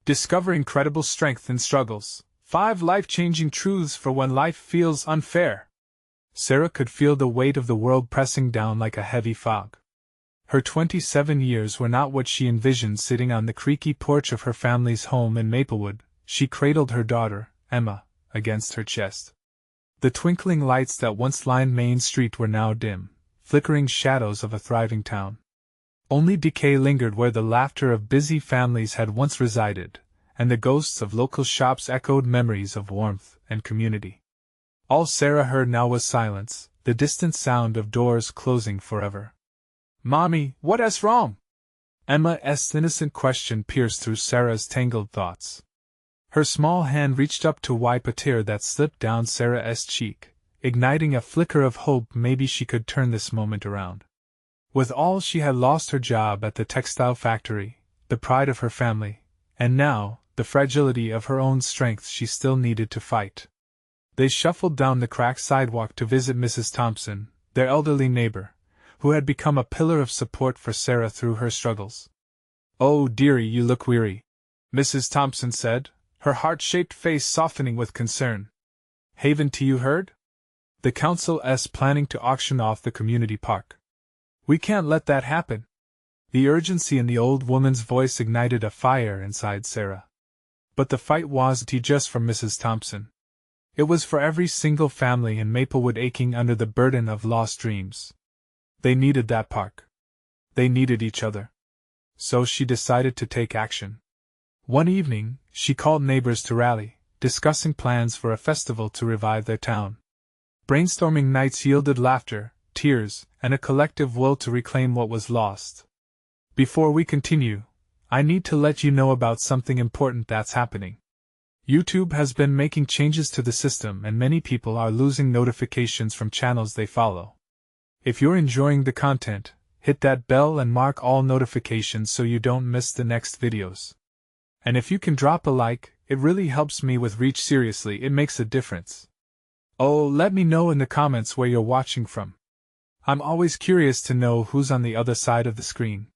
Discover incredible strength in struggles. 5 life-changing truths for when life feels unfair. Sarah could feel the weight of the world pressing down like a heavy fog. Her 27 years were not what she envisioned sitting on the creaky porch of her family's home in Maplewood. She cradled her daughter, Emma, against her chest. The twinkling lights that once lined Main Street were now dim, flickering shadows of a thriving town. Only decay lingered where the laughter of busy families had once resided, and the ghosts of local shops echoed memories of warmth and community. All Sarah heard now was silence, the distant sound of doors closing forever. "Mommy, what's wrong?" Emma's innocent question pierced through Sarah's tangled thoughts. Her small hand reached up to wipe a tear that slipped down Sarah's cheek, igniting a flicker of hope maybe she could turn this moment around. With all she had lost her job at the textile factory, the pride of her family, and now, the fragility of her own strength she still needed to fight. They shuffled down the cracked sidewalk to visit Mrs. Thompson, their elderly neighbor, who had become a pillar of support for Sarah through her struggles. "Oh, dearie, you look weary," Mrs. Thompson said, her heart-shaped face softening with concern. "Haven't you heard? The council's planning to auction off the community park. We can't let that happen." The urgency in the old woman's voice ignited a fire inside Sarah. But the fight wasn't just for Mrs. Thompson. It was for every single family in Maplewood aching under the burden of lost dreams. They needed that park. They needed each other. So she decided to take action. One evening, she called neighbors to rally, discussing plans for a festival to revive their town. Brainstorming nights yielded laughter, tears, and a collective will to reclaim what was lost. Before we continue, I need to let you know about something important that's happening. YouTube has been making changes to the system and many people are losing notifications from channels they follow. If you're enjoying the content, hit that bell and mark all notifications so you don't miss the next videos. And if you can drop a like, it really helps me with reach. Seriously, it makes a difference. Oh, let me know in the comments where you're watching from. I'm always curious to know who's on the other side of the screen.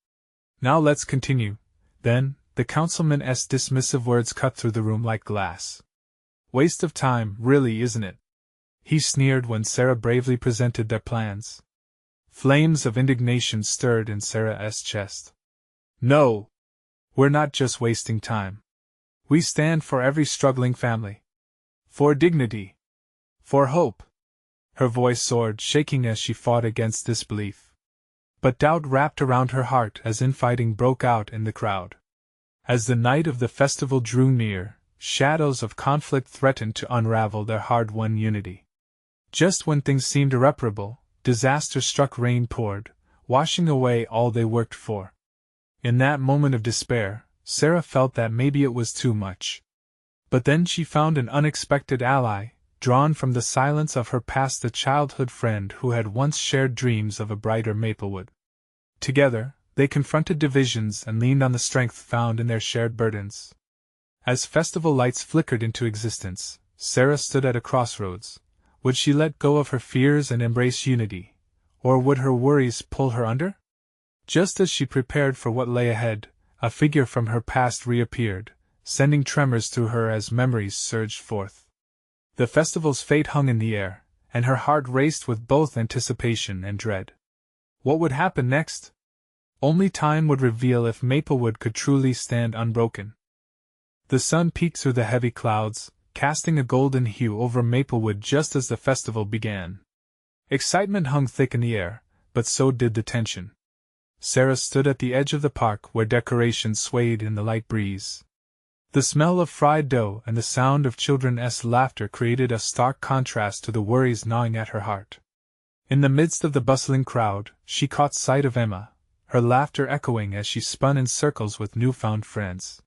Now let's continue. Then, the councilman's dismissive words cut through the room like glass. "Waste of time, really, isn't it?" he sneered when Sarah bravely presented their plans. Flames of indignation stirred in Sarah's chest. "No! We're not just wasting time. We stand for every struggling family. For dignity. For hope." Her voice soared, shaking as she fought against disbelief. But doubt wrapped around her heart as infighting broke out in the crowd. As the night of the festival drew near, shadows of conflict threatened to unravel their hard-won unity. Just when things seemed irreparable, disaster struck. Rain poured, washing away all they worked for. In that moment of despair, Sarah felt that maybe it was too much. But then she found an unexpected ally, drawn from the silence of her past, a childhood friend who had once shared dreams of a brighter Maplewood. Together, they confronted divisions and leaned on the strength found in their shared burdens. As festival lights flickered into existence, Sarah stood at a crossroads. Would she let go of her fears and embrace unity, or would her worries pull her under? Just as she prepared for what lay ahead, a figure from her past reappeared, sending tremors through her as memories surged forth. The festival's fate hung in the air, and her heart raced with both anticipation and dread. What would happen next? Only time would reveal if Maplewood could truly stand unbroken. The sun peeked through the heavy clouds, casting a golden hue over Maplewood just as the festival began. Excitement hung thick in the air, but so did the tension. Sarah stood at the edge of the park where decorations swayed in the light breeze. The smell of fried dough and the sound of children's laughter created a stark contrast to the worries gnawing at her heart. In the midst of the bustling crowd, she caught sight of Emma, her laughter echoing as she spun in circles with newfound friends.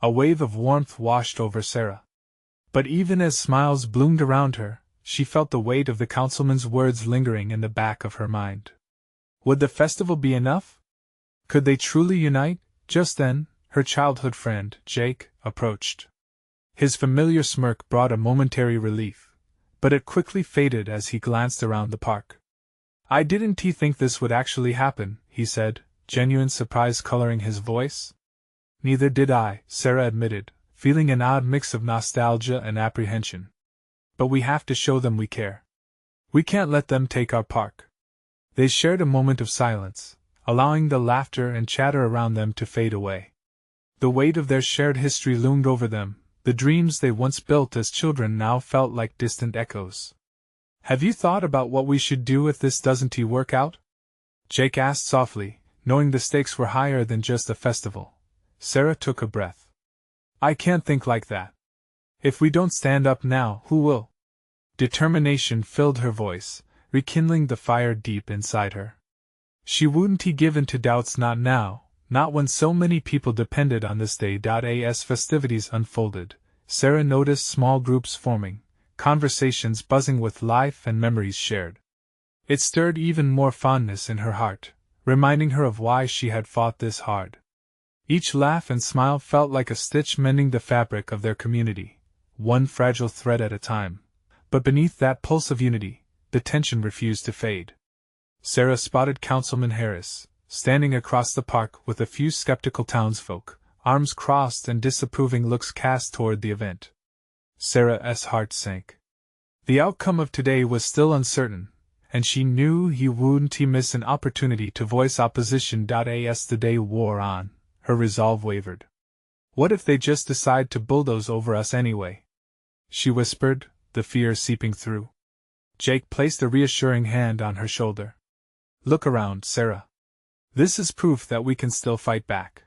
A wave of warmth washed over Sarah. But even as smiles bloomed around her, she felt the weight of the councilman's words lingering in the back of her mind. Would the festival be enough? Could they truly unite? Just then, her childhood friend, Jake, approached. His familiar smirk brought a momentary relief, but it quickly faded as he glanced around the park. "I didn't think this would actually happen," he said, genuine surprise coloring his voice. Neither did I, Sarah admitted, feeling an odd mix of nostalgia and apprehension. But we have to show them we care. We can't let them take our park. They shared a moment of silence, allowing the laughter and chatter around them to fade away. The weight of their shared history loomed over them, the dreams they once built as children now felt like distant echoes. Have you thought about what we should do if this doesn't work out? Jake asked softly, knowing the stakes were higher than just a festival. Sarah took a breath. I can't think like that. If we don't stand up now, who will? Determination filled her voice, rekindling the fire deep inside her. She wouldn't give in to doubts, not now, not when so many people depended on this day. As festivities unfolded, Sarah noticed small groups forming, conversations buzzing with life and memories shared. It stirred even more fondness in her heart, reminding her of why she had fought this hard. Each laugh and smile felt like a stitch mending the fabric of their community, one fragile thread at a time. But beneath that pulse of unity, the tension refused to fade. Sarah spotted Councilman Harris, standing across the park with a few skeptical townsfolk, arms crossed and disapproving looks cast toward the event. Sarah's heart sank. The outcome of today was still uncertain, and she knew he wouldn't miss an opportunity to voice opposition. As the day wore on, her resolve wavered. What if they just decide to bulldoze over us anyway? She whispered, the fear seeping through. Jake placed a reassuring hand on her shoulder. Look around, Sarah. This is proof that we can still fight back.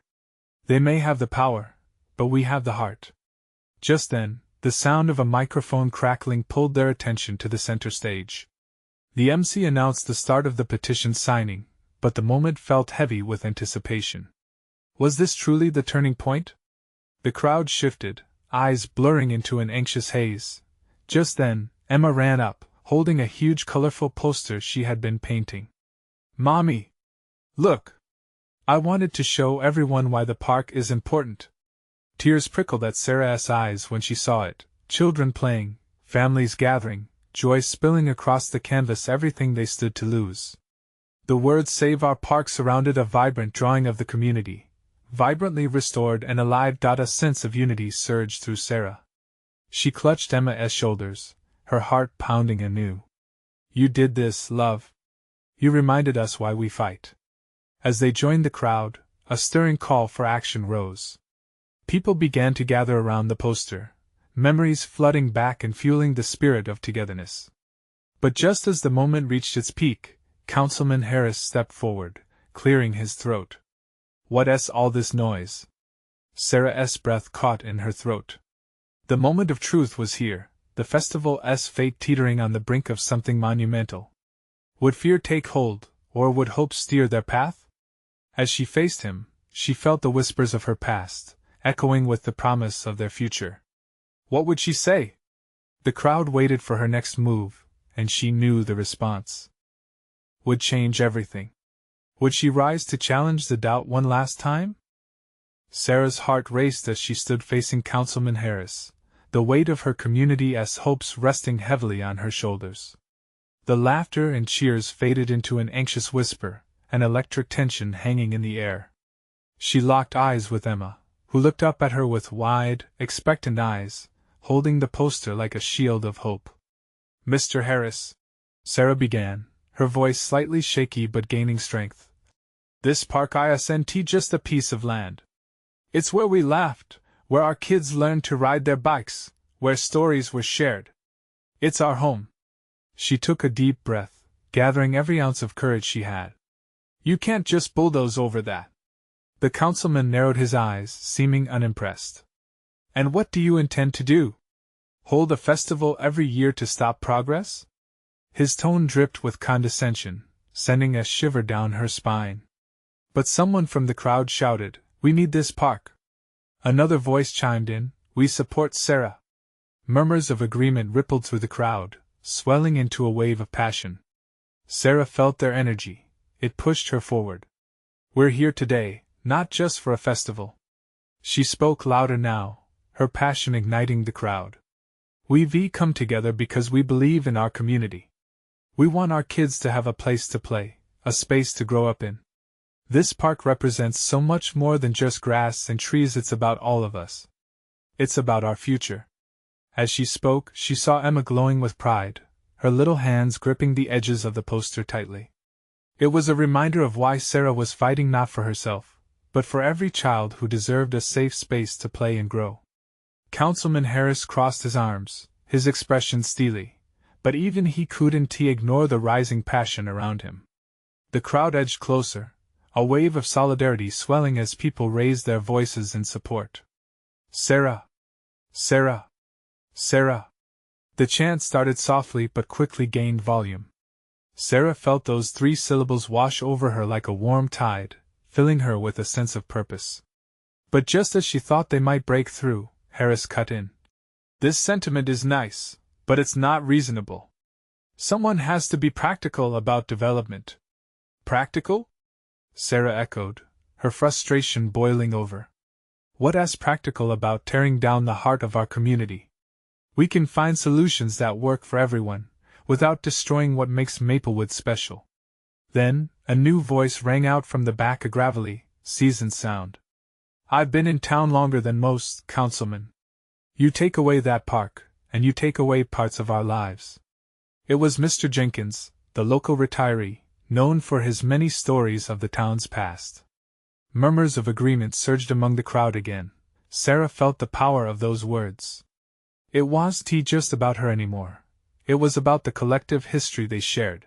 They may have the power, but we have the heart. Just then, the sound of a microphone crackling pulled their attention to the center stage. The MC announced the start of the petition signing, but the moment felt heavy with anticipation. Was this truly the turning point? The crowd shifted, eyes blurring into an anxious haze. Just then, Emma ran up, holding a huge colorful poster she had been painting. Mommy! Look! I wanted to show everyone why the park is important. Tears prickled at Sarah's eyes when she saw it. Children playing, families gathering, joy spilling across the canvas, everything they stood to lose. The words "Save Our Park" surrounded a vibrant drawing of the community, vibrantly restored and alive. A sense of unity surged through Sarah. She clutched Emma's shoulders, her heart pounding anew. You did this, love. You reminded us why we fight. As they joined the crowd, a stirring call for action rose. People began to gather around the poster, memories flooding back and fueling the spirit of togetherness. But just as the moment reached its peak, Councilman Harris stepped forward, clearing his throat. What's all this noise? Sarah's breath caught in her throat. The moment of truth was here, the festival's fate teetering on the brink of something monumental. Would fear take hold, or would hope steer their path? As she faced him, she felt the whispers of her past, echoing with the promise of their future. What would she say? The crowd waited for her next move, and she knew the response would change everything. Would she rise to challenge the doubt one last time? Sarah's heart raced as she stood facing Councilman Harris, the weight of her community's hopes resting heavily on her shoulders. The laughter and cheers faded into an anxious whisper, an electric tension hanging in the air. She locked eyes with Emma, who looked up at her with wide, expectant eyes, holding the poster like a shield of hope. Mr. Harris, Sarah began, her voice slightly shaky but gaining strength. This park isn't just a piece of land. It's where we laughed, where our kids learned to ride their bikes, where stories were shared. It's our home. She took a deep breath, gathering every ounce of courage she had. You can't just bulldoze over that. The councilman narrowed his eyes, seeming unimpressed. And what do you intend to do? Hold a festival every year to stop progress? His tone dripped with condescension, sending a shiver down her spine. But someone from the crowd shouted, We need this park. Another voice chimed in, We support Sarah. Murmurs of agreement rippled through the crowd, swelling into a wave of passion. Sarah felt their energy. It pushed her forward. We're here today, not just for a festival. She spoke louder now, her passion igniting the crowd. We've come together because we believe in our community. We want our kids to have a place to play, a space to grow up in. This park represents so much more than just grass and trees, it's about all of us. It's about our future. As she spoke, she saw Emma glowing with pride, her little hands gripping the edges of the poster tightly. It was a reminder of why Sarah was fighting not for herself, but for every child who deserved a safe space to play and grow. Councilman Harris crossed his arms, his expression steely, but even he couldn't ignore the rising passion around him. The crowd edged closer, a wave of solidarity swelling as people raised their voices in support. Sarah! Sarah! Sarah! The chant started softly but quickly gained volume. Sarah felt those 3 syllables wash over her like a warm tide, filling her with a sense of purpose. But just as she thought they might break through, Harris cut in. This sentiment is nice, but it's not reasonable. Someone has to be practical about development. Practical? Sarah echoed, her frustration boiling over. What's practical about tearing down the heart of our community? We can find solutions that work for everyone, without destroying what makes Maplewood special. Then, a new voice rang out from the back, a gravelly, seasoned sound. I've been in town longer than most, Councilman. You take away that park, and you take away parts of our lives. It was Mr. Jenkins, the local retiree, known for his many stories of the town's past. Murmurs of agreement surged among the crowd again. Sarah felt the power of those words. It wasn't just about her anymore. It was about the collective history they shared.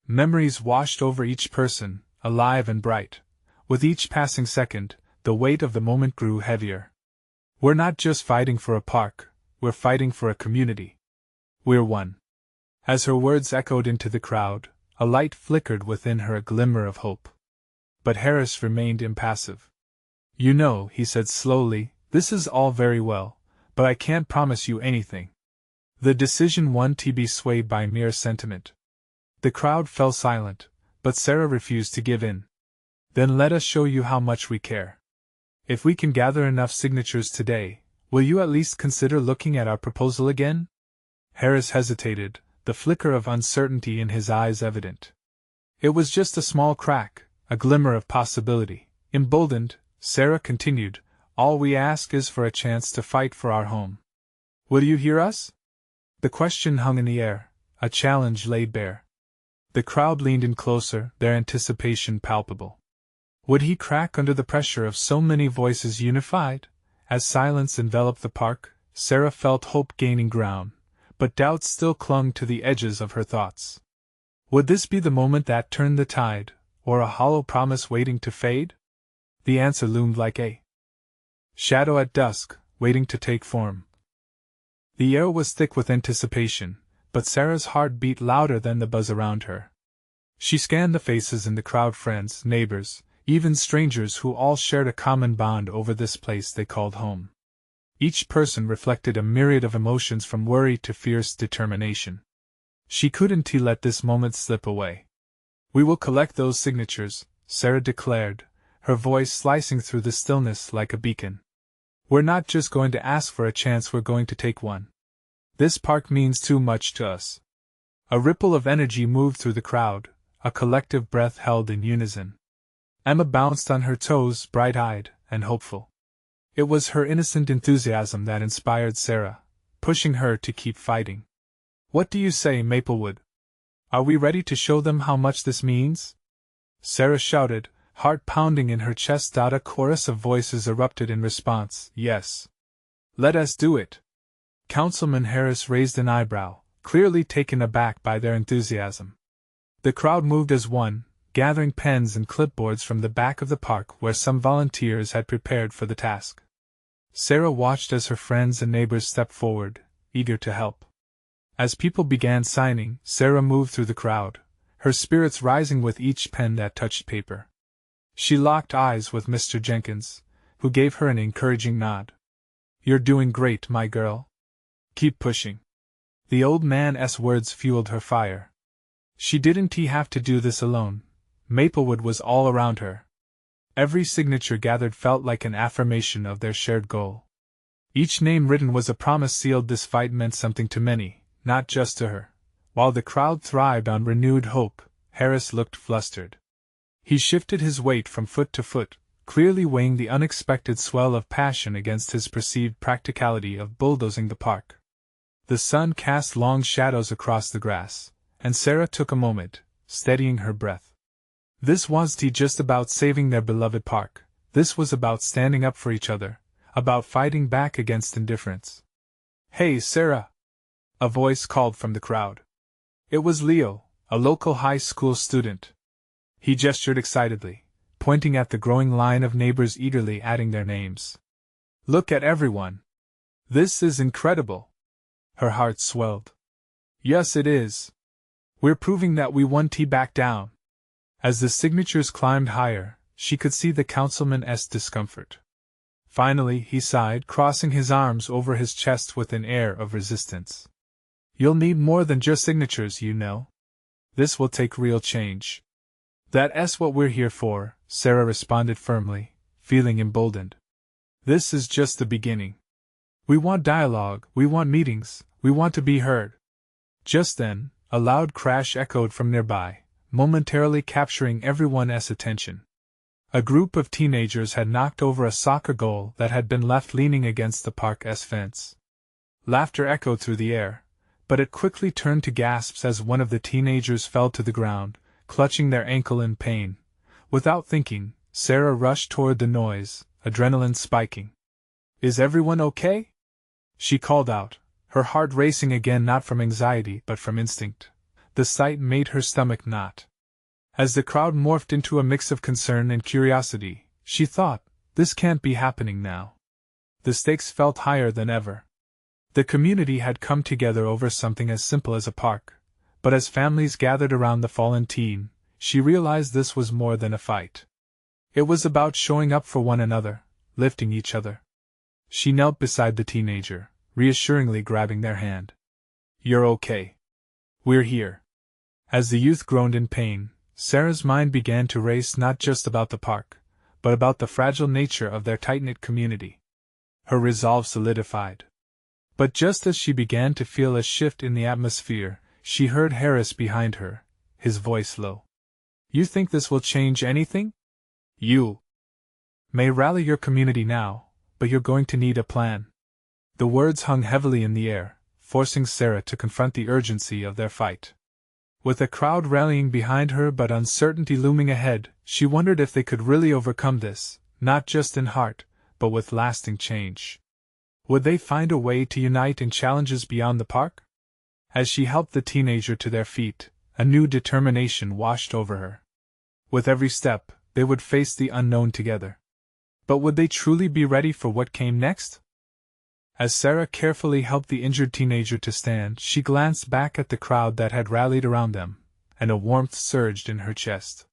Memories washed over each person, alive and bright. With each passing second, the weight of the moment grew heavier. We're not just fighting for a park, we're fighting for a community. We're one. As her words echoed into the crowd, a light flickered within her, a glimmer of hope. But Harris remained impassive. You know, he said slowly, this is all very well, but I can't promise you anything. The decision won't be swayed by mere sentiment. The crowd fell silent, but Sarah refused to give in. Then let us show you how much we care. If we can gather enough signatures today, will you at least consider looking at our proposal again? Harris hesitated, the flicker of uncertainty in his eyes evident. It was just a small crack, a glimmer of possibility. Emboldened, Sarah continued, all we ask is for a chance to fight for our home. Will you hear us? The question hung in the air, a challenge laid bare. The crowd leaned in closer, their anticipation palpable. Would he crack under the pressure of so many voices unified? As silence enveloped the park, Sarah felt hope gaining ground, but doubt still clung to the edges of her thoughts. Would this be the moment that turned the tide, or a hollow promise waiting to fade? The answer loomed like a shadow at dusk, waiting to take form. The air was thick with anticipation, but Sarah's heart beat louder than the buzz around her. She scanned the faces in the crowd, friends, neighbors, even strangers who all shared a common bond over this place they called home. Each person reflected a myriad of emotions from worry to fierce determination. She couldn't let this moment slip away. We will collect those signatures, Sarah declared, her voice slicing through the stillness like a beacon. We're not just going to ask for a chance, we're going to take one. This park means too much to us. A ripple of energy moved through the crowd, a collective breath held in unison. Emma bounced on her toes, bright-eyed and hopeful. It was her innocent enthusiasm that inspired Sarah, pushing her to keep fighting. What do you say, Maplewood? Are we ready to show them how much this means? Sarah shouted, heart pounding in her chest. A chorus of voices erupted in response. Yes. Let us do it. Councilman Harris raised an eyebrow, clearly taken aback by their enthusiasm. The crowd moved as one, gathering pens and clipboards from the back of the park where some volunteers had prepared for the task. Sarah watched as her friends and neighbors stepped forward, eager to help. As people began signing, Sarah moved through the crowd, her spirits rising with each pen that touched paper. She locked eyes with Mr. Jenkins, who gave her an encouraging nod. You're doing great, my girl. Keep pushing. The old man's words fueled her fire. She didn't have to do this alone. Maplewood was all around her. Every signature gathered felt like an affirmation of their shared goal. Each name written was a promise sealed. This fight meant something to many, not just to her. While the crowd thrived on renewed hope, Harris looked flustered. He shifted his weight from foot to foot, clearly weighing the unexpected swell of passion against his perceived practicality of bulldozing the park. The sun cast long shadows across the grass, and Sarah took a moment, steadying her breath. This wasn't just about saving their beloved park, this was about standing up for each other, about fighting back against indifference. "Hey, Sarah!" a voice called from the crowd. It was Leo, a local high school student. He gestured excitedly, pointing at the growing line of neighbors eagerly adding their names. "Look at everyone! This is incredible!" Her heart swelled. "Yes, it is. We're proving that we won't back down." As the signatures climbed higher, she could see the councilman's discomfort. Finally, he sighed, crossing his arms over his chest with an air of resistance. "You'll need more than just signatures, you know. This will take real change." "That's what we're here for," Sarah responded firmly, feeling emboldened. "This is just the beginning. We want dialogue, we want meetings, we want to be heard." Just then, a loud crash echoed from nearby, momentarily capturing everyone's attention. A group of teenagers had knocked over a soccer goal that had been left leaning against the park's fence. Laughter echoed through the air, but it quickly turned to gasps as one of the teenagers fell to the ground, clutching their ankle in pain. Without thinking, Sarah rushed toward the noise, adrenaline spiking. "Is everyone okay?" she called out, her heart racing again, not from anxiety but from instinct. The sight made her stomach knot. As the crowd morphed into a mix of concern and curiosity, she thought, this can't be happening now. The stakes felt higher than ever. The community had come together over something as simple as a park, but as families gathered around the fallen teen, she realized this was more than a fight. It was about showing up for one another, lifting each other. She knelt beside the teenager, reassuringly grabbing their hand. "You're okay. We're here." As the youth groaned in pain, Sarah's mind began to race not just about the park, but about the fragile nature of their tight-knit community. Her resolve solidified. But just as she began to feel a shift in the atmosphere, she heard Harris behind her, his voice low. "You think this will change anything? You may rally your community now, but you're going to need a plan." The words hung heavily in the air, forcing Sarah to confront the urgency of their fight. With a crowd rallying behind her but uncertainty looming ahead, she wondered if they could really overcome this, not just in heart, but with lasting change. Would they find a way to unite in challenges beyond the park? As she helped the teenager to their feet, a new determination washed over her. With every step, they would face the unknown together. But would they truly be ready for what came next? As Sarah carefully helped the injured teenager to stand, she glanced back at the crowd that had rallied around them, and a warmth surged in her chest.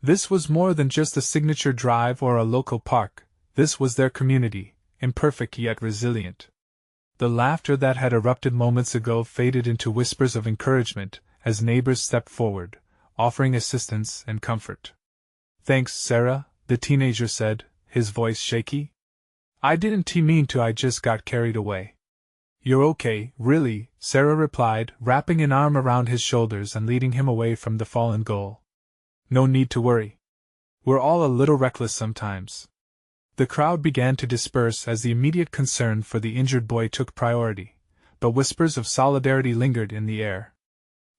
This was more than just a signature drive or a local park, this was their community, imperfect yet resilient. The laughter that had erupted moments ago faded into whispers of encouragement as neighbors stepped forward, offering assistance and comfort. "Thanks, Sarah," the teenager said, his voice shaky. "I didn't mean to, I just got carried away." "You're okay, really," Sarah replied, wrapping an arm around his shoulders and leading him away from the fallen goal. "No need to worry. We're all a little reckless sometimes." The crowd began to disperse as the immediate concern for the injured boy took priority, but whispers of solidarity lingered in the air.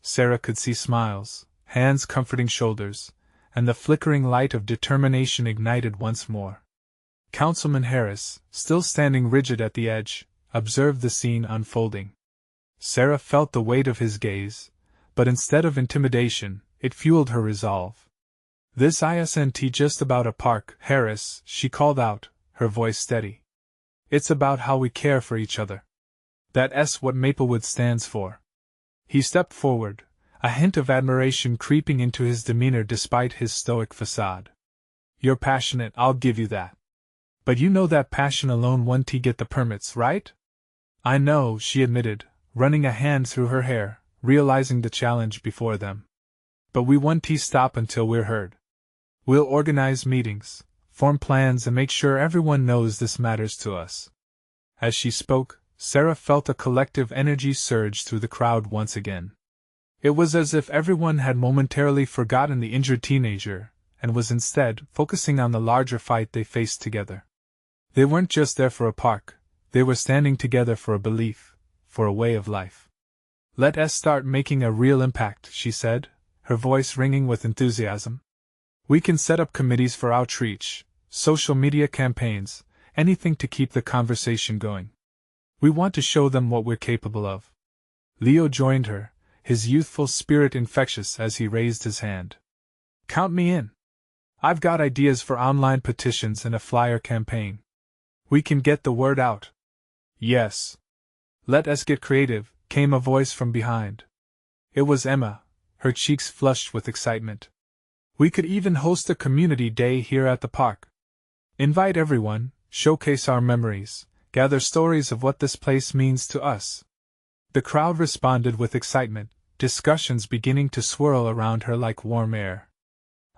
Sarah could see smiles, hands comforting shoulders, and the flickering light of determination ignited once more. Councilman Harris, still standing rigid at the edge, observed the scene unfolding. Sarah felt the weight of his gaze, but instead of intimidation, it fueled her resolve. "This isn't just about a park, Harris," she called out, her voice steady. "It's about how we care for each other. That's what Maplewood stands for." He stepped forward, a hint of admiration creeping into his demeanor despite his stoic facade. "You're passionate, I'll give you that. But you know that passion alone won't get the permits, right?" "I know," she admitted, running a hand through her hair, realizing the challenge before them. "But we won't stop until we're heard. We'll organize meetings, form plans, and make sure everyone knows this matters to us." As she spoke, Sarah felt a collective energy surge through the crowd once again. It was as if everyone had momentarily forgotten the injured teenager, and was instead focusing on the larger fight they faced together. They weren't just there for a park, they were standing together for a belief, for a way of life. "Let us start making a real impact," she said, her voice ringing with enthusiasm. "We can set up committees for outreach, social media campaigns, anything to keep the conversation going. We want to show them what we're capable of." Leo joined her, his youthful spirit infectious as he raised his hand. "Count me in. I've got ideas for online petitions and a flyer campaign. We can get the word out." "Yes. Let us get creative," came a voice from behind. It was Emma, her cheeks flushed with excitement. "We could even host a community day here at the park. Invite everyone, showcase our memories, gather stories of what this place means to us." The crowd responded with excitement, discussions beginning to swirl around her like warm air.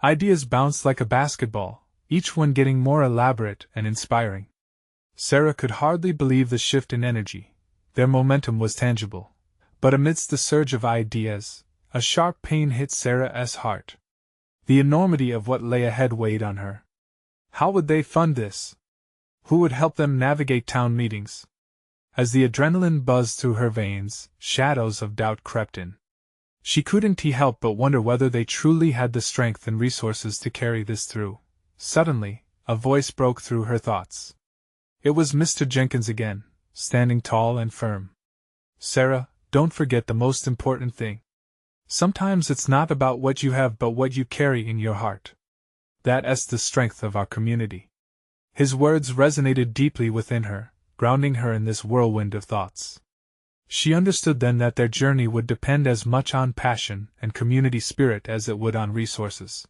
Ideas bounced like a basketball, each one getting more elaborate and inspiring. Sarah could hardly believe the shift in energy. Their momentum was tangible. But amidst the surge of ideas, a sharp pain hit Sarah's heart. The enormity of what lay ahead weighed on her. How would they fund this? Who would help them navigate town meetings? As the adrenaline buzzed through her veins, shadows of doubt crept in. She couldn't help but wonder whether they truly had the strength and resources to carry this through. Suddenly, a voice broke through her thoughts. It was Mr. Jenkins again, standing tall and firm. "Sarah, don't forget the most important thing. Sometimes it's not about what you have but what you carry in your heart. That's the strength of our community." His words resonated deeply within her, grounding her in this whirlwind of thoughts. She understood then that their journey would depend as much on passion and community spirit as it would on resources.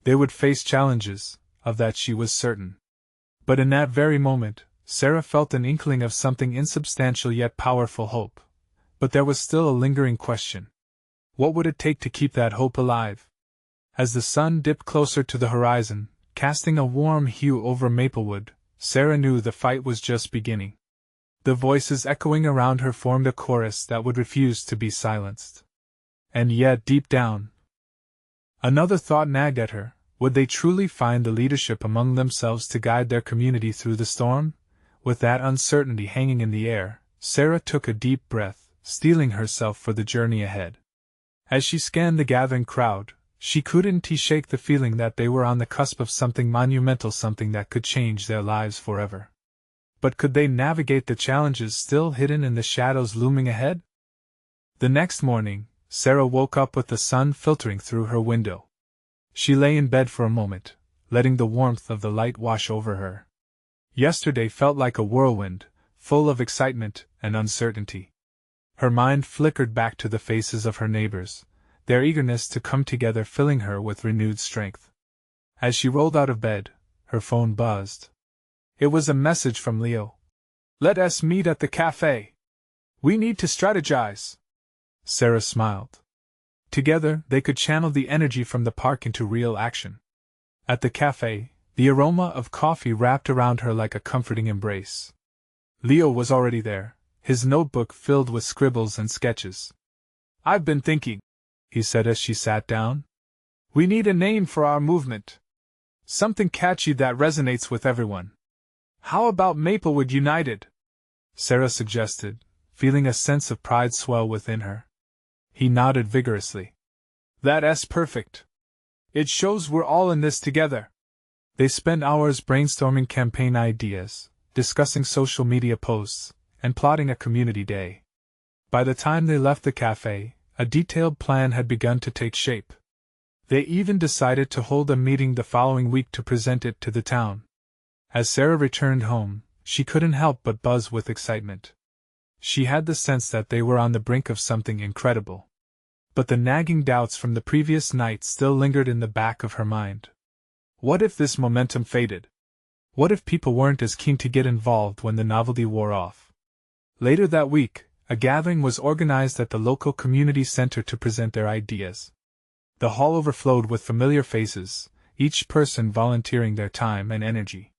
They would face challenges, of that she was certain. But in that very moment, Sarah felt an inkling of something insubstantial yet powerful hope. But there was still a lingering question. What would it take to keep that hope alive? As the sun dipped closer to the horizon, casting a warm hue over Maplewood, Sarah knew the fight was just beginning. The voices echoing around her formed a chorus that would refuse to be silenced. And yet, deep down, another thought nagged at her. Would they truly find the leadership among themselves to guide their community through the storm? With that uncertainty hanging in the air, Sarah took a deep breath, steeling herself for the journey ahead. As she scanned the gathering crowd, she couldn't shake the feeling that they were on the cusp of something monumental, something that could change their lives forever. But could they navigate the challenges still hidden in the shadows looming ahead? The next morning, Sarah woke up with the sun filtering through her window. She lay in bed for a moment, letting the warmth of the light wash over her. Yesterday felt like a whirlwind, full of excitement and uncertainty. Her mind flickered back to the faces of her neighbors, their eagerness to come together filling her with renewed strength. As she rolled out of bed, her phone buzzed. It was a message from Leo. "Let us meet at the cafe. We need to strategize." Sarah smiled. Together, they could channel the energy from the park into real action. At the cafe, the aroma of coffee wrapped around her like a comforting embrace. Leo was already there, his notebook filled with scribbles and sketches. "I've been thinking," he said as she sat down. "We need a name for our movement. Something catchy that resonates with everyone. How about Maplewood United?" Sarah suggested, feeling a sense of pride swell within her. He nodded vigorously. "That's perfect. It shows we're all in this together." They spent hours brainstorming campaign ideas, discussing social media posts, and plotting a community day. By the time they left the cafe, a detailed plan had begun to take shape. They even decided to hold a meeting the following week to present it to the town. As Sarah returned home, she couldn't help but buzz with excitement. She had the sense that they were on the brink of something incredible. But the nagging doubts from the previous night still lingered in the back of her mind. What if this momentum faded? What if people weren't as keen to get involved when the novelty wore off? Later that week, a gathering was organized at the local community center to present their ideas. The hall overflowed with familiar faces, each person volunteering their time and energy.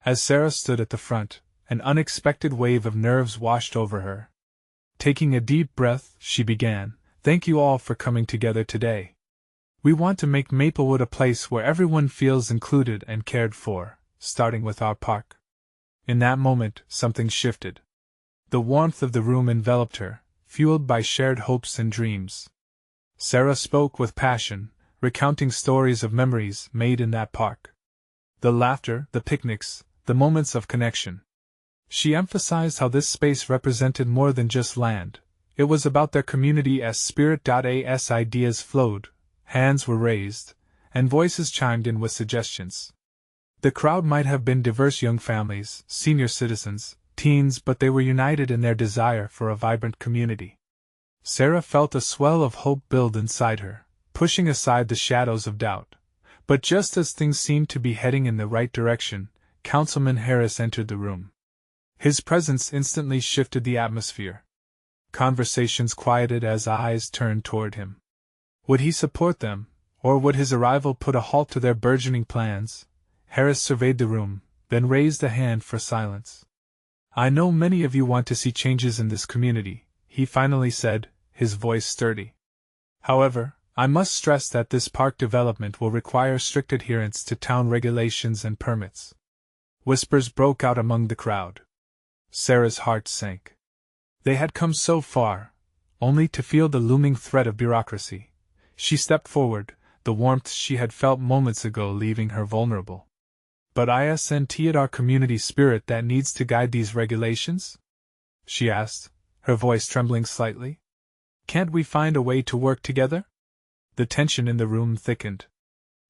As Sarah stood at the front, an unexpected wave of nerves washed over her. Taking a deep breath, she began, "Thank you all for coming together today. We want to make Maplewood a place where everyone feels included and cared for, starting with our park. In that moment, something shifted. The warmth of the room enveloped her, fueled by shared hopes and dreams. Sarah spoke with passion, recounting stories of memories made in that park. The laughter, the picnics, the moments of connection. She emphasized how this space represented more than just land. It was about their community as spirit. As ideas flowed, hands were raised, and voices chimed in with suggestions. The crowd might have been diverse young families, senior citizens, teens, but they were united in their desire for a vibrant community. Sarah felt a swell of hope build inside her, pushing aside the shadows of doubt. But just as things seemed to be heading in the right direction, Councilman Harris entered the room. His presence instantly shifted the atmosphere. Conversations quieted as eyes turned toward him. Would he support them, or would his arrival put a halt to their burgeoning plans? Harris surveyed the room, then raised a hand for silence. "I know many of you want to see changes in this community," he finally said, his voice sturdy. "However, I must stress that this park development will require strict adherence to town regulations and permits." Whispers broke out among the crowd. Sarah's heart sank. They had come so far, only to feel the looming threat of bureaucracy. She stepped forward, the warmth she had felt moments ago leaving her vulnerable. "But isn't it our community spirit that needs to guide these regulations?" she asked, her voice trembling slightly. "Can't we find a way to work together?" The tension in the room thickened.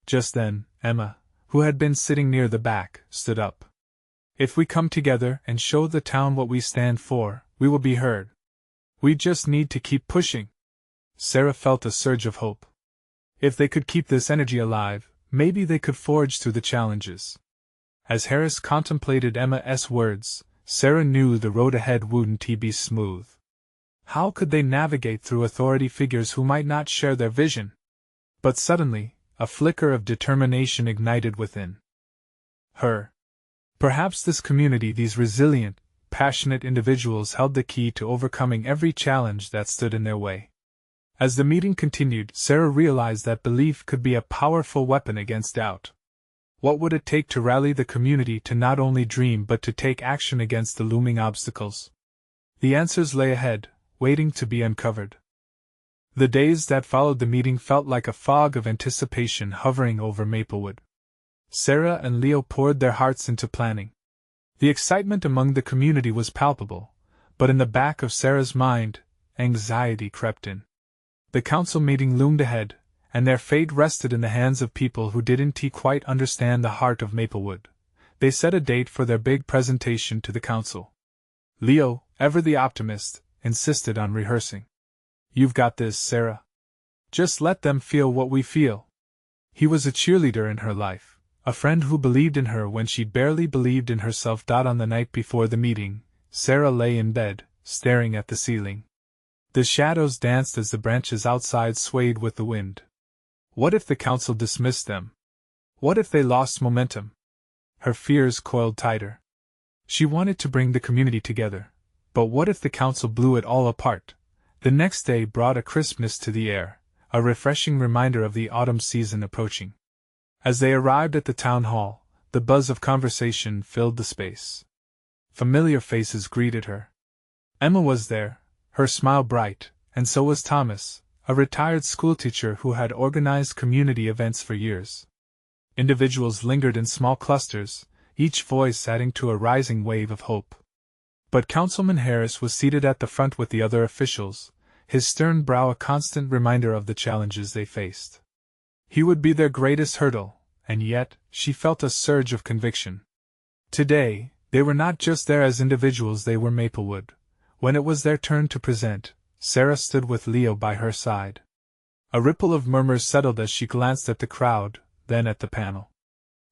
Just then, Emma, who had been sitting near the back, stood up. "If we come together and show the town what we stand for, we will be heard. We just need to keep pushing." Sarah felt a surge of hope. If they could keep this energy alive, maybe they could forge through the challenges. As Harris contemplated Emma's words, Sarah knew the road ahead wouldn't be smooth. How could they navigate through authority figures who might not share their vision? But suddenly, a flicker of determination ignited within her. Perhaps this community, these resilient, passionate individuals, held the key to overcoming every challenge that stood in their way. As the meeting continued, Sarah realized that belief could be a powerful weapon against doubt. What would it take to rally the community to not only dream but to take action against the looming obstacles? The answers lay ahead, waiting to be uncovered. The days that followed the meeting felt like a fog of anticipation hovering over Maplewood. Sarah and Leo poured their hearts into planning. The excitement among the community was palpable, but in the back of Sarah's mind, anxiety crept in. The council meeting loomed ahead, and their fate rested in the hands of people who didn't quite understand the heart of Maplewood. They set a date for their big presentation to the council. Leo, ever the optimist, insisted on rehearsing. "You've got this, Sarah. Just let them feel what we feel." He was a cheerleader in her life, a friend who believed in her when she barely believed in herself. On the night before the meeting, Sarah lay in bed, staring at the ceiling. The shadows danced as the branches outside swayed with the wind. What if the council dismissed them? What if they lost momentum? Her fears coiled tighter. She wanted to bring the community together, but what if the council blew it all apart? The next day brought a crispness to the air, a refreshing reminder of the autumn season approaching. As they arrived at the town hall, the buzz of conversation filled the space. Familiar faces greeted her. Emma was there, her smile bright, and so was Thomas, a retired schoolteacher who had organized community events for years. Individuals lingered in small clusters, each voice adding to a rising wave of hope. But Councilman Harris was seated at the front with the other officials, his stern brow a constant reminder of the challenges they faced. He would be their greatest hurdle, and yet, she felt a surge of conviction. Today, they were not just there as individuals, they were Maplewood. When it was their turn to present, Sarah stood with Leo by her side. A ripple of murmurs settled as she glanced at the crowd, then at the panel.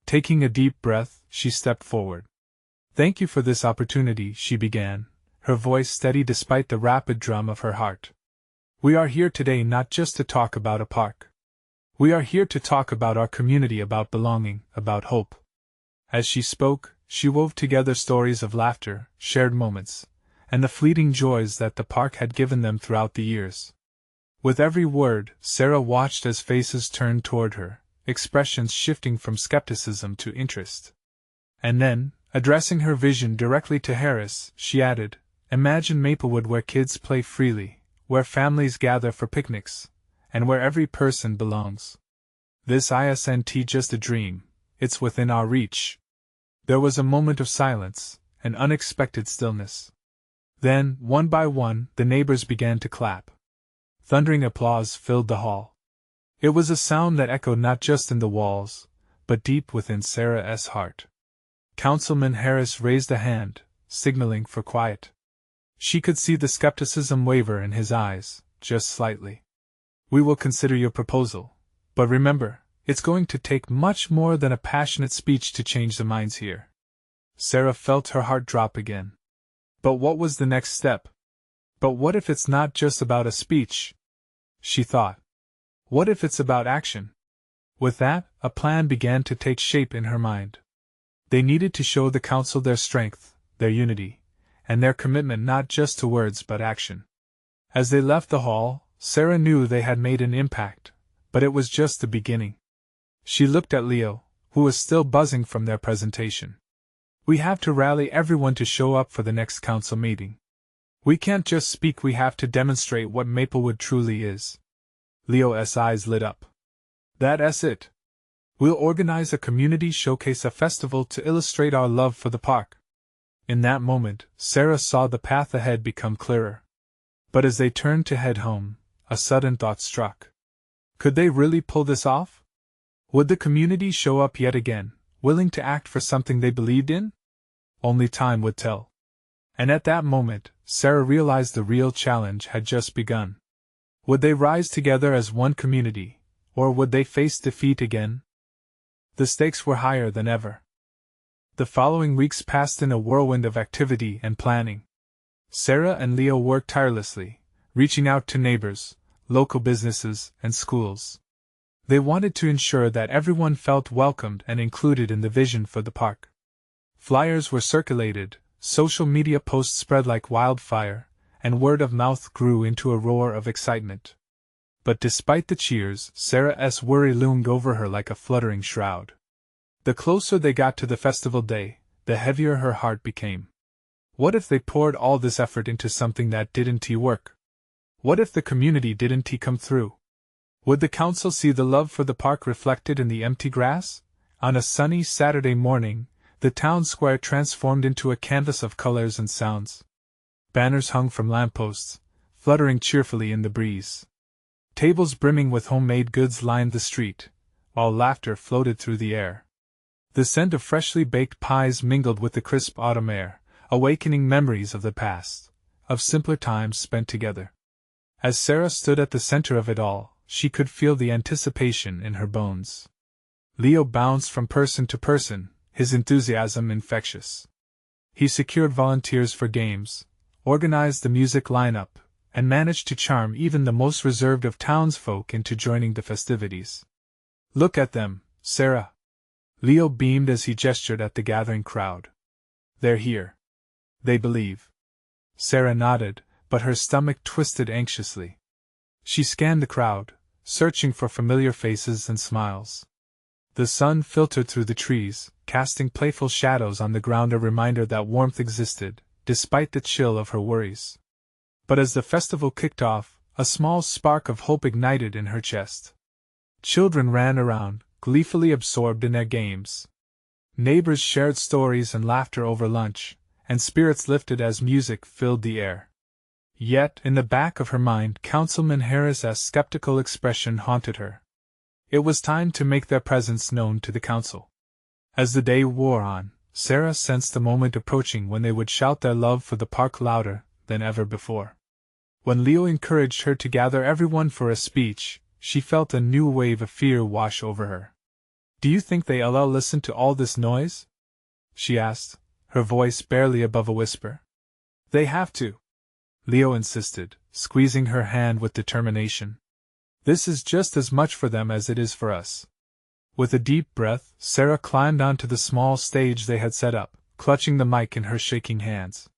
Taking a deep breath, she stepped forward. "Thank you for this opportunity," she began, her voice steady despite the rapid drum of her heart. "We are here today not just to talk about a park. We are here to talk about our community, about belonging, about hope." As she spoke, she wove together stories of laughter, shared moments, and the fleeting joys that the park had given them throughout the years. With every word, Sarah watched as faces turned toward her, expressions shifting from skepticism to interest. And then, addressing her vision directly to Harris, she added, "Imagine Maplewood where kids play freely, where families gather for picnics, and where every person belongs. This isn't just a dream, it's within our reach." There was a moment of silence, an unexpected stillness. Then, one by one, the neighbors began to clap. Thundering applause filled the hall. It was a sound that echoed not just in the walls, but deep within Sarah's heart. Councilman Harris raised a hand, signaling for quiet. She could see the skepticism waver in his eyes, just slightly. "We will consider your proposal, but remember, it's going to take much more than a passionate speech to change the minds here." Sarah felt her heart drop again. But what was the next step? But what if it's not just about a speech? She thought. What if it's about action? With that, a plan began to take shape in her mind. They needed to show the council their strength, their unity, and their commitment not just to words but action. As they left the hall, Sarah knew they had made an impact, but it was just the beginning. She looked at Leo, who was still buzzing from their presentation. "We have to rally everyone to show up for the next council meeting. We can't just speak, we have to demonstrate what Maplewood truly is." Leo's eyes lit up. "That's it. We'll organize a community showcase, a festival to illustrate our love for the park." In that moment, Sarah saw the path ahead become clearer. But as they turned to head home, a sudden thought struck. Could they really pull this off? Would the community show up yet again, willing to act for something they believed in? Only time would tell. And at that moment, Sarah realized the real challenge had just begun. Would they rise together as one community, or would they face defeat again? The stakes were higher than ever. The following weeks passed in a whirlwind of activity and planning. Sarah and Leo worked tirelessly, reaching out to neighbors, local businesses, and schools. They wanted to ensure that everyone felt welcomed and included in the vision for the park. Flyers were circulated, social media posts spread like wildfire, and word of mouth grew into a roar of excitement. But despite the cheers, Sarah's worry loomed over her like a fluttering shroud. The closer they got to the festival day, the heavier her heart became. What if they poured all this effort into something that didn't work? What if the community didn't come through? Would the council see the love for the park reflected in the empty grass? On a sunny Saturday morning, the town square transformed into a canvas of colors and sounds. Banners hung from lampposts, fluttering cheerfully in the breeze. Tables brimming with homemade goods lined the street, while laughter floated through the air. The scent of freshly baked pies mingled with the crisp autumn air, awakening memories of the past, of simpler times spent together. As Sarah stood at the center of it all, she could feel the anticipation in her bones. Leo bounced from person to person, his enthusiasm infectious. He secured volunteers for games, organized the music lineup, and managed to charm even the most reserved of townsfolk into joining the festivities. "Look at them, Sarah." Leo beamed as he gestured at the gathering crowd. "They're here. They believe." Sarah nodded, but her stomach twisted anxiously. She scanned the crowd, searching for familiar faces and smiles. The sun filtered through the trees, casting playful shadows on the ground, a reminder that warmth existed, despite the chill of her worries. But as the festival kicked off, a small spark of hope ignited in her chest. Children ran around, gleefully absorbed in their games. Neighbors shared stories and laughter over lunch, and spirits lifted as music filled the air. Yet, in the back of her mind, Councilman Harris's skeptical expression haunted her. It was time to make their presence known to the council. As the day wore on, Sarah sensed the moment approaching when they would shout their love for the park louder than ever before. When Leo encouraged her to gather everyone for a speech, she felt a new wave of fear wash over her. "Do you think they'll listen to all this noise?" she asked, her voice barely above a whisper. "They have to," Leo insisted, squeezing her hand with determination. "This is just as much for them as it is for us." With a deep breath, Sarah climbed onto the small stage they had set up, clutching the mic in her shaking hands.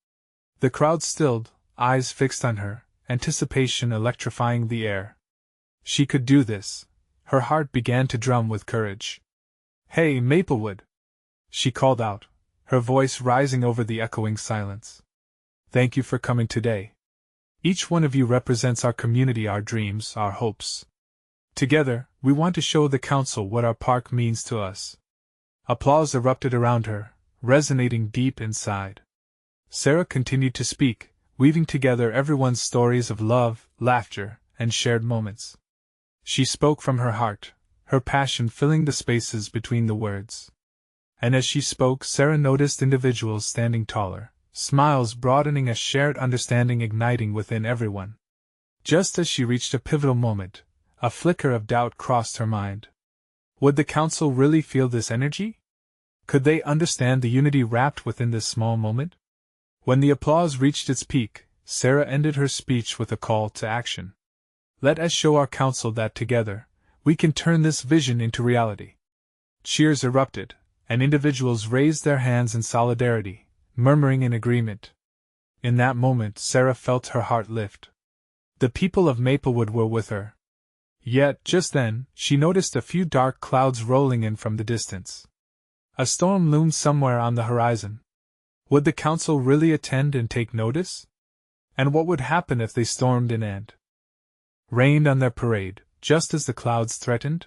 The crowd stilled, eyes fixed on her, anticipation electrifying the air. She could do this. Her heart began to drum with courage. "Hey, Maplewood!" she called out, her voice rising over the echoing silence. "Thank you for coming today. Each one of you represents our community, our dreams, our hopes. Together, we want to show the council what our park means to us." Applause erupted around her, resonating deep inside. Sarah continued to speak, weaving together everyone's stories of love, laughter, and shared moments. She spoke from her heart, her passion filling the spaces between the words. And as she spoke, Sarah noticed individuals standing taller, smiles broadening, a shared understanding igniting within everyone. Just as she reached a pivotal moment, a flicker of doubt crossed her mind. Would the council really feel this energy? Could they understand the unity wrapped within this small moment? When the applause reached its peak, Sarah ended her speech with a call to action. "Let us show our council that together, we can turn this vision into reality." Cheers erupted, and individuals raised their hands in solidarity, murmuring in agreement. In that moment, Sarah felt her heart lift. The people of Maplewood were with her. Yet, just then, she noticed a few dark clouds rolling in from the distance. A storm loomed somewhere on the horizon. Would the council really attend and take notice? And what would happen if they stormed in and rained on their parade, just as the clouds threatened?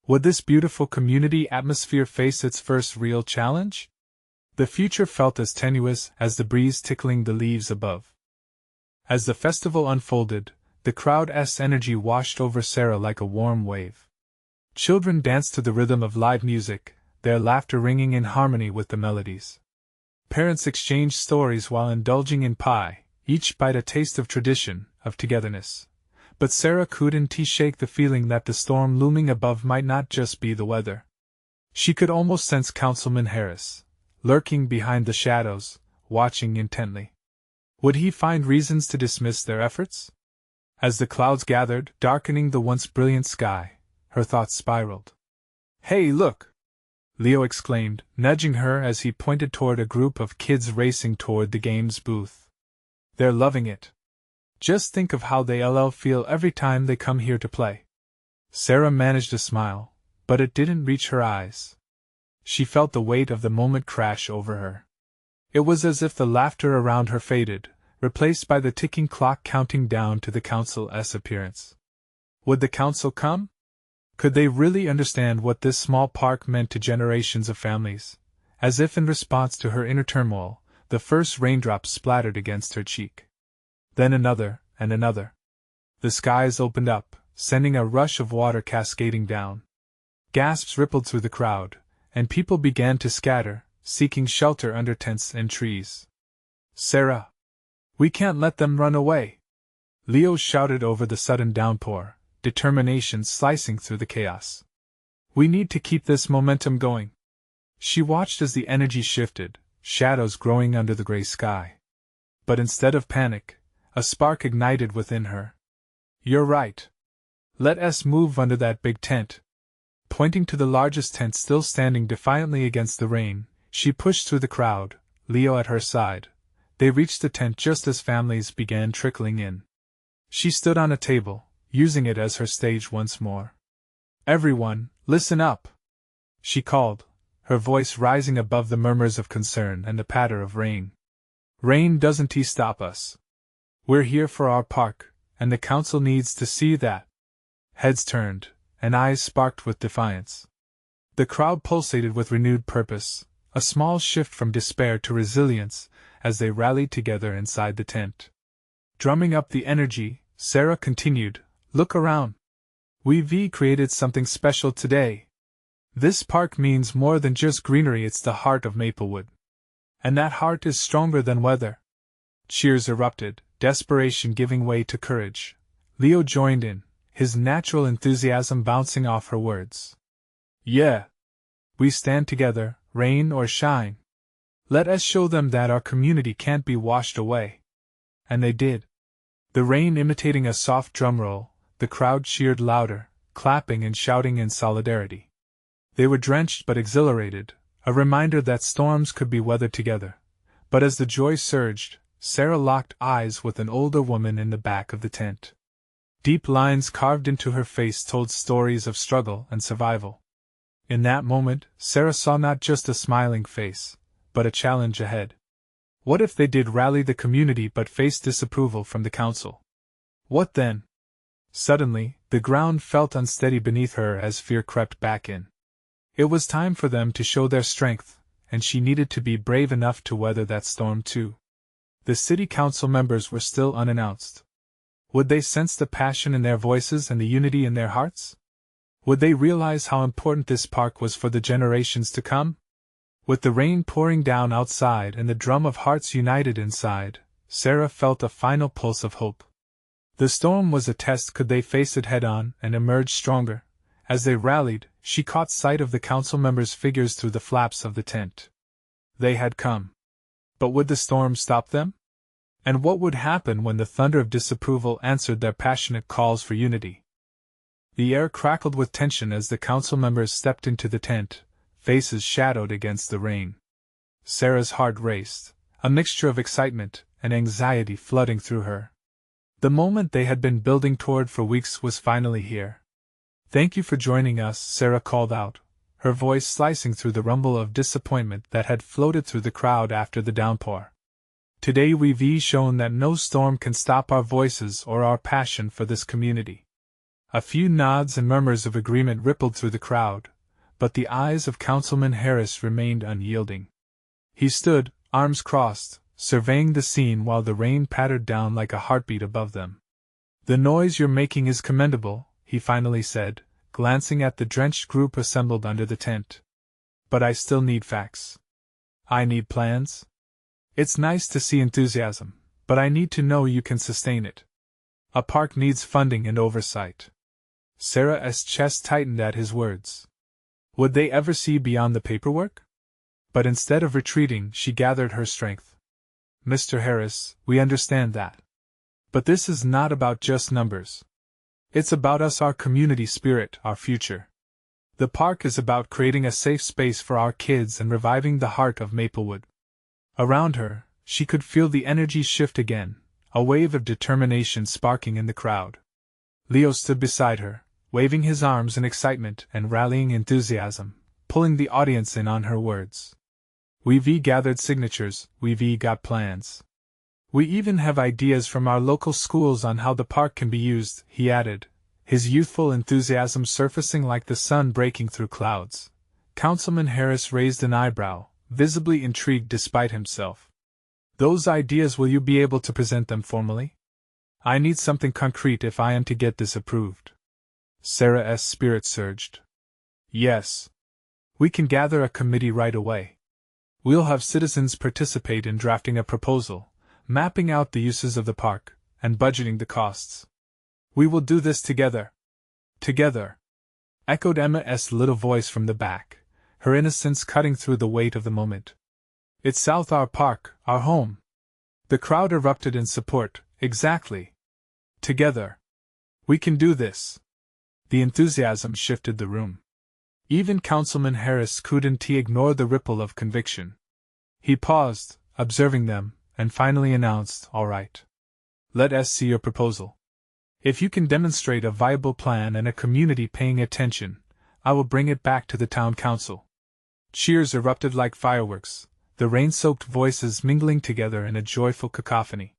Would this beautiful community atmosphere face its first real challenge? The future felt as tenuous as the breeze tickling the leaves above. As the festival unfolded, the crowd's energy washed over Sarah like a warm wave. Children danced to the rhythm of live music, their laughter ringing in harmony with the melodies. Parents exchanged stories while indulging in pie, each bite a taste of tradition, of togetherness. But Sarah couldn't shake the feeling that the storm looming above might not just be the weather. She could almost sense Councilman Harris, lurking behind the shadows, watching intently. Would he find reasons to dismiss their efforts? As the clouds gathered, darkening the once brilliant sky, her thoughts spiraled. "Hey, look!" Leo exclaimed, nudging her as he pointed toward a group of kids racing toward the games booth. "They're loving it. Just think of how they'll feel every time they come here to play." Sarah managed a smile, but it didn't reach her eyes. She felt the weight of the moment crash over her. It was as if the laughter around her faded, replaced by the ticking clock counting down to the council's appearance. Would the council come? Could they really understand what this small park meant to generations of families? As if in response to her inner turmoil, the first raindrop splattered against her cheek. Then another, and another. The skies opened up, sending a rush of water cascading down. Gasps rippled through the crowd, and people began to scatter, seeking shelter under tents and trees. "Sarah! We can't let them run away!" Leo shouted over the sudden downpour, determination slicing through the chaos. "We need to keep this momentum going." She watched as the energy shifted, shadows growing under the gray sky. But instead of panic, a spark ignited within her. "You're right. Let us move under that big tent." Pointing to the largest tent still standing defiantly against the rain, she pushed through the crowd, Leo at her side. They reached the tent just as families began trickling in. She stood on a table, using it as her stage once more. "Everyone, listen up!" she called, her voice rising above the murmurs of concern and the patter of rain. "Rain doesn't stop us. We're here for our park, and the council needs to see that." Heads turned, and eyes sparked with defiance. The crowd pulsated with renewed purpose, a small shift from despair to resilience, as they rallied together inside the tent. Drumming up the energy, Sarah continued, "Look around. We've created something special today. This park means more than just greenery, it's the heart of Maplewood. And that heart is stronger than weather." Cheers erupted, desperation giving way to courage. Leo joined in, his natural enthusiasm bouncing off her words. "Yeah. We stand together, rain or shine. Let us show them that our community can't be washed away." And they did. The rain imitating a soft drum roll, the crowd cheered louder, clapping and shouting in solidarity. They were drenched but exhilarated, a reminder that storms could be weathered together. But as the joy surged, Sarah locked eyes with an older woman in the back of the tent. Deep lines carved into her face told stories of struggle and survival. In that moment, Sarah saw not just a smiling face, but a challenge ahead. What if they did rally the community but faced disapproval from the council? What then? Suddenly, the ground felt unsteady beneath her as fear crept back in. It was time for them to show their strength, and she needed to be brave enough to weather that storm too. The city council members were still unannounced. Would they sense the passion in their voices and the unity in their hearts? Would they realize how important this park was for the generations to come? With the rain pouring down outside and the drum of hearts united inside, Sarah felt a final pulse of hope. The storm was a test. Could they face it head-on and emerge stronger? As they rallied, she caught sight of the council members' figures through the flaps of the tent. They had come. But would the storm stop them? And what would happen when the thunder of disapproval answered their passionate calls for unity? The air crackled with tension as the council members stepped into the tent, faces shadowed against the rain. Sarah's heart raced, a mixture of excitement and anxiety flooding through her. The moment they had been building toward for weeks was finally here. "Thank you for joining us," Sarah called out, her voice slicing through the rumble of disappointment that had floated through the crowd after the downpour. "Today we've shown that no storm can stop our voices or our passion for this community." A few nods and murmurs of agreement rippled through the crowd, but the eyes of Councilman Harris remained unyielding. He stood, arms crossed, surveying the scene while the rain pattered down like a heartbeat above them. "The noise you're making is commendable," he finally said, glancing at the drenched group assembled under the tent. "But I still need facts. I need plans. It's nice to see enthusiasm, but I need to know you can sustain it. A park needs funding and oversight." Sarah's chest tightened at his words. Would they ever see beyond the paperwork? But instead of retreating, she gathered her strength. "Mr. Harris, we understand that. But this is not about just numbers. It's about us, our community spirit, our future. The park is about creating a safe space for our kids and reviving the heart of Maplewood." Around her, she could feel the energy shift again, a wave of determination sparking in the crowd. Leo stood beside her, waving his arms in excitement and rallying enthusiasm, pulling the audience in on her words. "We've gathered signatures, we've got plans. We even have ideas from our local schools on how the park can be used," he added, his youthful enthusiasm surfacing like the sun breaking through clouds. Councilman Harris raised an eyebrow, visibly intrigued despite himself. "Those ideas, will you be able to present them formally? I need something concrete if I am to get this approved." Sarah's spirit surged. "Yes. We can gather a committee right away. We'll have citizens participate in drafting a proposal, mapping out the uses of the park, and budgeting the costs. We will do this together." "Together," echoed Emma's little voice from the back, her innocence cutting through the weight of the moment. "It's South, our park, our home." The crowd erupted in support. "Exactly. Together. We can do this." The enthusiasm shifted the room. Even Councilman Harris couldn't ignore the ripple of conviction. He paused, observing them, and finally announced, "All right. Let us see your proposal. If you can demonstrate a viable plan and a community paying attention, I will bring it back to the town council." Cheers erupted like fireworks, the rain-soaked voices mingling together in a joyful cacophony.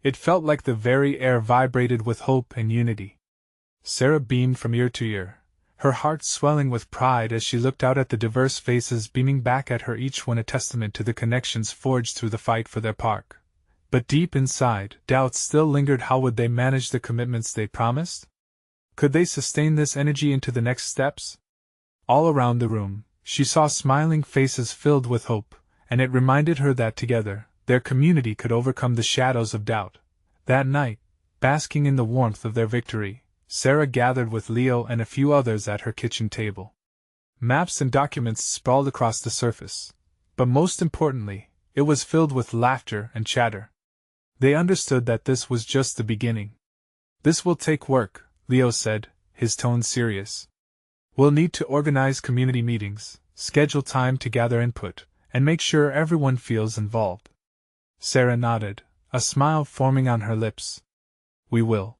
It felt like the very air vibrated with hope and unity. Sarah beamed from ear to ear, her heart swelling with pride as she looked out at the diverse faces beaming back at her, each one a testament to the connections forged through the fight for their park. But deep inside, doubts still lingered. How would they manage the commitments they promised? Could they sustain this energy into the next steps? All around the room, she saw smiling faces filled with hope, and it reminded her that together, their community could overcome the shadows of doubt. That night, basking in the warmth of their victory, Sarah gathered with Leo and a few others at her kitchen table. Maps and documents sprawled across the surface, but most importantly, it was filled with laughter and chatter. They understood that this was just the beginning. "This will take work," Leo said, his tone serious. "We'll need to organize community meetings, schedule time to gather input, and make sure everyone feels involved." Sarah nodded, a smile forming on her lips. We will.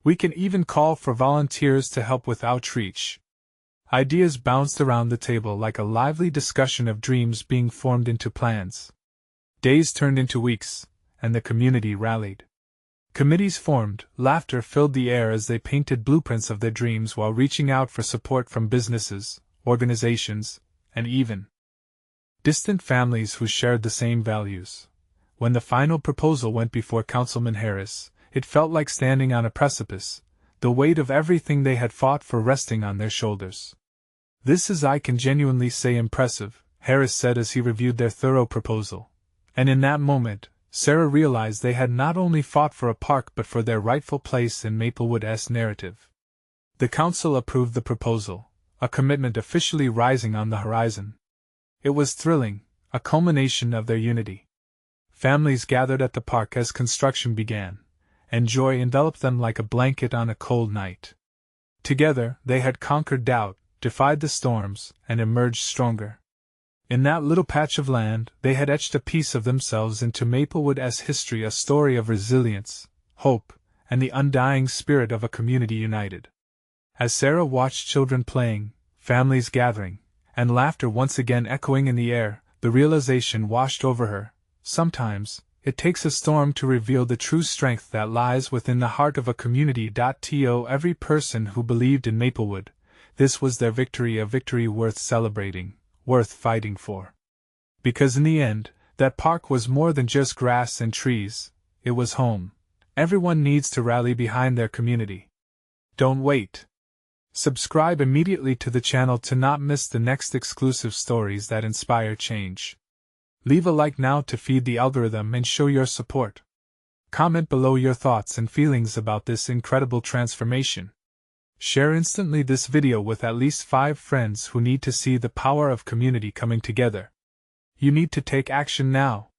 We can even call for volunteers to help with outreach. Ideas bounced around the table like a lively discussion of dreams being formed into plans. Days turned into weeks, and the community rallied. Committees formed, laughter filled the air as they painted blueprints of their dreams while reaching out for support from businesses, organizations, and even distant families who shared the same values. When the final proposal went before Councilman Harris, it felt like standing on a precipice, the weight of everything they had fought for resting on their shoulders. This is, I can genuinely say, impressive, Harris said as he reviewed their thorough proposal. And in that moment, Sarah realized they had not only fought for a park but for their rightful place in Maplewood's narrative. The council approved the proposal, a commitment officially rising on the horizon. It was thrilling, a culmination of their unity. Families gathered at the park as construction began, and joy enveloped them like a blanket on a cold night. Together, they had conquered doubt, defied the storms, and emerged stronger. In that little patch of land, they had etched a piece of themselves into Maplewood's history, a story of resilience, hope, and the undying spirit of a community united. As Sarah watched children playing, families gathering, and laughter once again echoing in the air, the realization washed over her: sometimes, it takes a storm to reveal the true strength that lies within the heart of a community. To every person who believed in Maplewood, this was their victory, a victory worth celebrating, worth fighting for. Because in the end, that park was more than just grass and trees, it was home. Everyone needs to rally behind their community. Don't wait. Subscribe immediately to the channel to not miss the next exclusive stories that inspire change. Leave a like now to feed the algorithm and show your support. Comment below your thoughts and feelings about this incredible transformation. Share instantly this video with at least 5 friends who need to see the power of community coming together. You need to take action now.